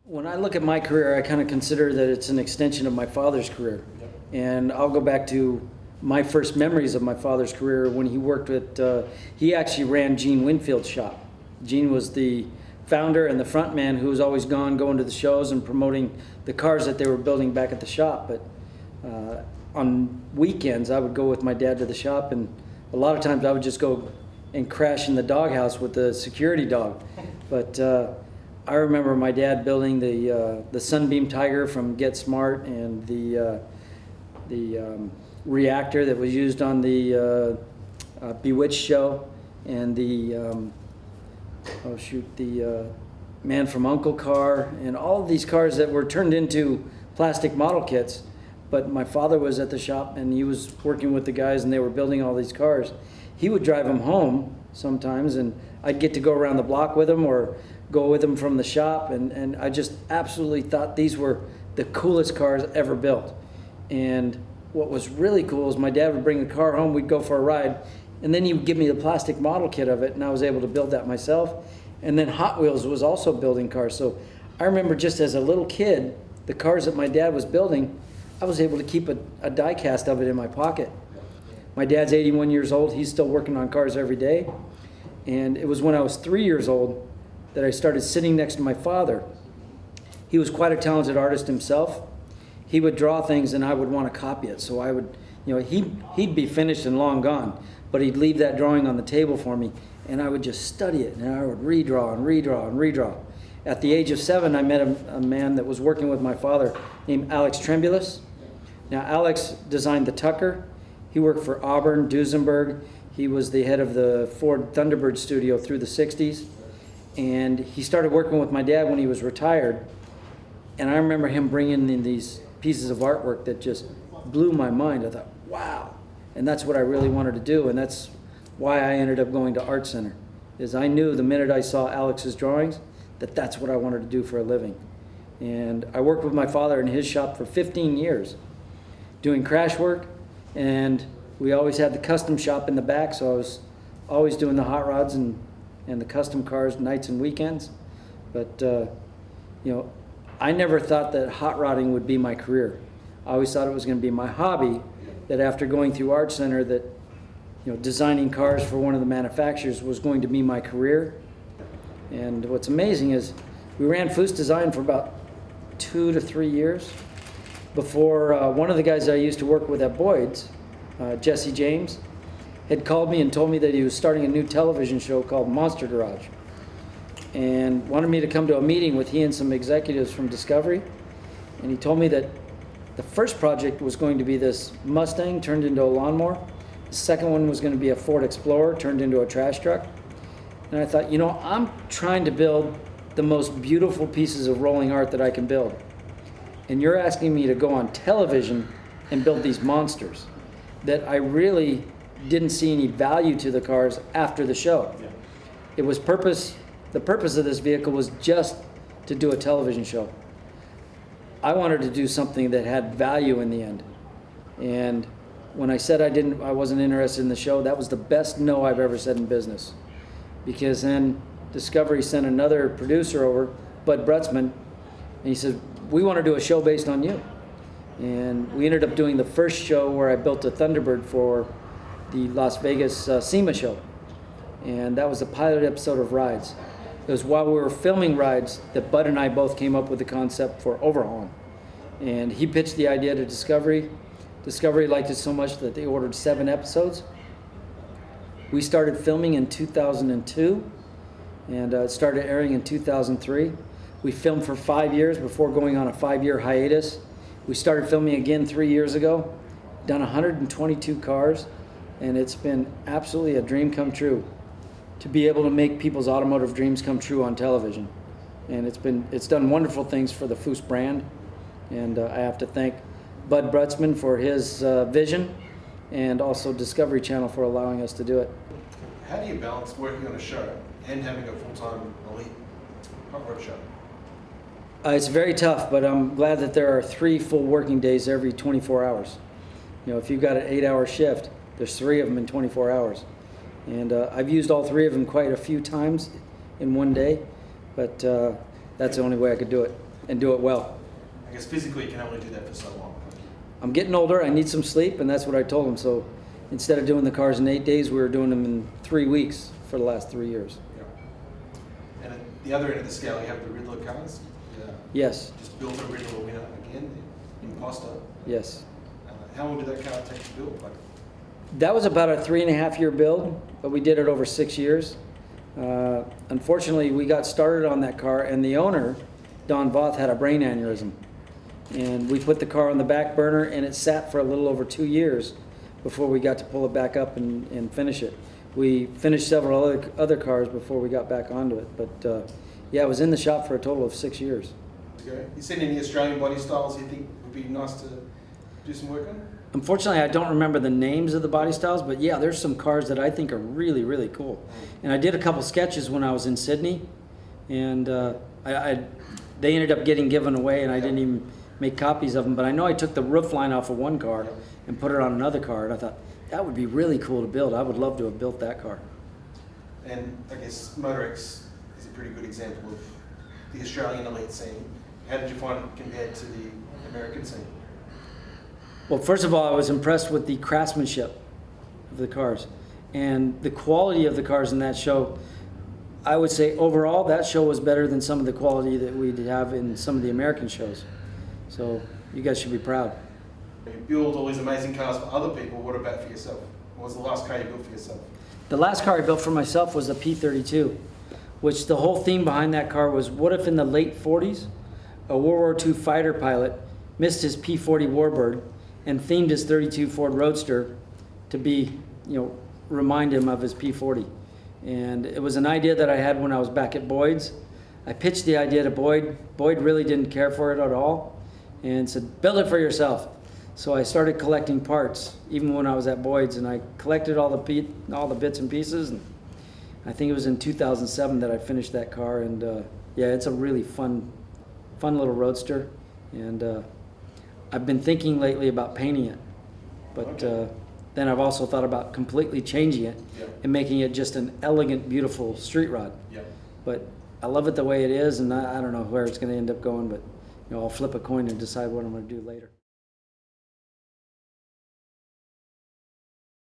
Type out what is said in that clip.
When I look at my career, I kind of consider that it's an extension of my father's career. Yep. And I'll go back to my first memories of my father's career when he worked at, he actually ran Gene Winfield's shop. Gene was the founder and the front man who was always gone going to the shows and promoting the cars that they were building back at the shop. But on weekends, I would go with my dad to the shop, and a lot of times I would just go and crash in the doghouse with the security dog. But I remember my dad building the Sunbeam Tiger from Get Smart, and the reactor that was used on the Bewitched show, and the Man from U.N.C.L.E. car, and all of these cars that were turned into plastic model kits. But my father was at the shop, and he was working with the guys, and they were building all these cars. He would drive them home sometimes, and I'd get to go around the block with him or go with him from the shop, and I just absolutely thought these were the coolest cars ever built. And what was really cool is my dad would bring the car home, we'd go for a ride, and then he would give me the plastic model kit of it, and I was able to build that myself. And then Hot Wheels was also building cars. So I remember just as a little kid, the cars that my dad was building, I was able to keep a die cast of it in my pocket. My dad's 81 years old. He's still working on cars every day. And it was when I was 3 years old that I started sitting next to my father. He was quite a talented artist himself. He would draw things and I would want to copy it. So I would, he'd be finished and long gone, but he'd leave that drawing on the table for me, and I would just study it, and I would redraw and redraw and redraw. At the age of 7, I met a man that was working with my father named Alex Tremulous. Now, Alex designed the Tucker. He worked for Auburn, Duesenberg. He was the head of the Ford Thunderbird studio through the 60s. And he started working with my dad when he was retired. And I remember him bringing in these pieces of artwork that just blew my mind. I thought, wow. And that's what I really wanted to do. And that's why I ended up going to Art Center, is I knew the minute I saw Alex's drawings that that's what I wanted to do for a living. And I worked with my father in his shop for 15 years doing crash work, and we always had the custom shop in the back, so I was always doing the hot rods and the custom cars nights and weekends. But I never thought that hot rodding would be my career. I always thought it was going to be my hobby, that after going through Art Center, that designing cars for one of the manufacturers was going to be my career. And what's amazing is we ran Foose Design for about 2 to 3 years before one of the guys I used to work with at Boyd's, Jesse James, had called me and told me that he was starting a new television show called Monster Garage, and wanted me to come to a meeting with he and some executives from Discovery. And he told me that the first project was going to be this Mustang turned into a lawnmower. The second one was going to be a Ford Explorer turned into a trash truck. And I thought, I'm trying to build the most beautiful pieces of rolling art that I can build. And you're asking me to go on television and build these monsters that I really didn't see any value to the cars after the show. Yeah. It was the purpose of this vehicle was just to do a television show. I wanted to do something that had value in the end. And when I said I wasn't interested in the show, that was the best no I've ever said in business. Because then Discovery sent another producer over, Bud Brutzman, and he said, we want to do a show based on you. And we ended up doing the first show where I built a Thunderbird for the Las Vegas SEMA show. And that was the pilot episode of Rides. It was while we were filming Rides that Bud and I both came up with the concept for Overhauling. And he pitched the idea to Discovery. Discovery liked it so much that they ordered 7 episodes. We started filming in 2002, and it started airing in 2003. We filmed for 5 years before going on a 5-year hiatus. We started filming again 3 years ago, done 122 cars, and it's been absolutely a dream come true to be able to make people's automotive dreams come true on television. And it's done wonderful things for the Foose brand, and I have to thank Bud Brutzman for his vision, and also Discovery Channel for allowing us to do it. How do you balance working on a show and having a full-time elite hot rod show? It's very tough, but I'm glad that there are 3 full working days every 24 hours. If you've got an 8-hour shift, there's 3 of them in 24 hours. And I've used all 3 of them quite a few times in one day, but that's the only way I could do it. and do it well. I guess physically you can only do that for so long. I'm getting older, I need some sleep, and that's what I told him. So instead of doing the cars in 8 days, we were doing them in 3 weeks for the last 3 years. Yeah. And at the other end of the scale, you have the Riddler cars. Yeah. Yes, Just build a Riddler winner again, the Imposter. yes. How long did that car take to build? Like, That was about a 3.5 year build, but we did it over 6 years. Unfortunately, we got started on that car, and the owner, Don Voth, had a brain aneurysm. And we put the car on the back burner, and it sat for a little over 2 years before we got to pull it back up and finish it. We finished several other cars before we got back onto it. But yeah, it was in the shop for a total of 6 years. okay. You seen any Australian body styles you think would be nice to do some work on? Unfortunately, I don't remember the names of the body styles, but yeah, there's some cars that I think are really, really cool. And I did a couple sketches when I was in Sydney, and they ended up getting given away, and I didn't even make copies of them. But I know I took the roof line off of one car and put it on another car, and I thought, that would be really cool to build. I would love to have built that car. And I guess MotorX is a pretty good example of the Australian elite scene. How did you find it compared to the American scene? Well, first of all, I was impressed with the craftsmanship of the cars and the quality of the cars in that show. I would say overall that show was better than some of the quality that we'd have in some of the American shows. So you guys should be proud. You build all these amazing cars for other people. What about for yourself? What was the last car you built for yourself? The last car I built for myself was a P-32, which the whole theme behind that car was, what if in the late 40s, a World War II fighter pilot missed his P-40 Warbird and themed his 32 Ford Roadster to be, remind him of his P-40. And it was an idea that I had when I was back at Boyd's. I pitched the idea to Boyd. Boyd really didn't care for it at all and said, build it for yourself. So I started collecting parts, even when I was at Boyd's, and I collected all the bits and pieces. And I think it was in 2007 that I finished that car. And yeah, it's a really fun little roadster. And I've been thinking lately about painting it, but then I've also thought about completely changing it and making it just an elegant, beautiful street rod. But I love it the way it is, and I don't know where it's going to end up going, but I'll flip a coin and decide what I'm going to do later.